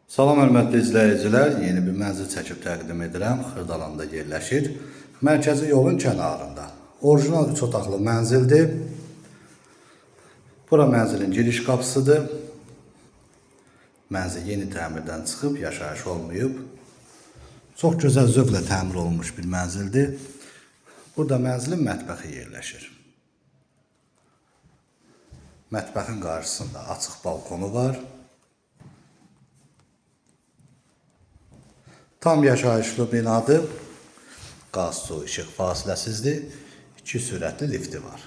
Salam hörmətli izləyicilər, yeni bir mənzil çəkib təqdim edirəm. Xırdalanda yerləşir. Mərkəzi yolun kənarında. Orijinal 3 otaqlı mənzildir. Bura mənzilin giriş qapısıdır. Mənzil yeni təmirdən çıxıb, yaşayış olmayıb. Çox gözəl zövqlə təmir olunmuş bir mənzildir. Burada mənzilin mətbəxi yerləşir. Mətbəxin qarşısında açıq balkonu var. Tam yaşayışlı binadır. Qaz, su, işıq fasiləsizdir. 2 sürətli lifti var.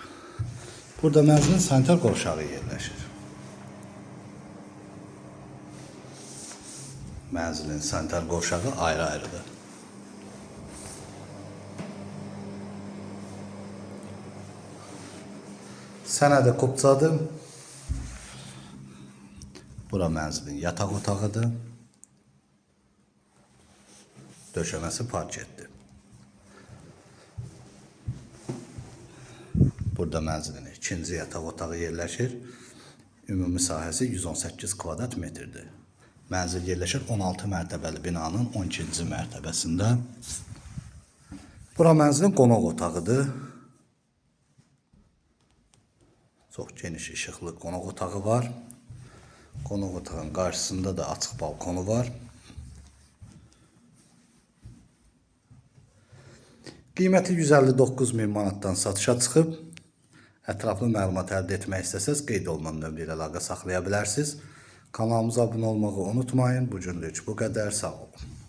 Burada mənzilin sanitar qovşağı yerləşir. Mənzilin sanitar qovşağı ayrı-ayrıdır. Sənədi kupçadır. Bura mənzilin yataq otağıdır. Döşəməsi parketdir. Burada mənzilin ikinci yataq otağı yerləşir. Ümumi sahəsi 118 kvadrat metrdir. Mənzil yerləşir 16 mərtəbəli binanın 12-ci mərtəbəsində. Bura mənzilin qonaq otağıdır. Çox geniş işıqlı qonaq otağı var. Qonaq otağın qarşısında da açıq balkonu var. Qiyməti 159 min manatdan satışa çıxıb. Ətraflı məlumat əldə etmək istəsəz qeyd olunan nömrə ilə əlaqə saxlaya bilərsiniz. Kanalımıza abunə olmağı unutmayın. Bu günlük bu qədər. Sağ olun.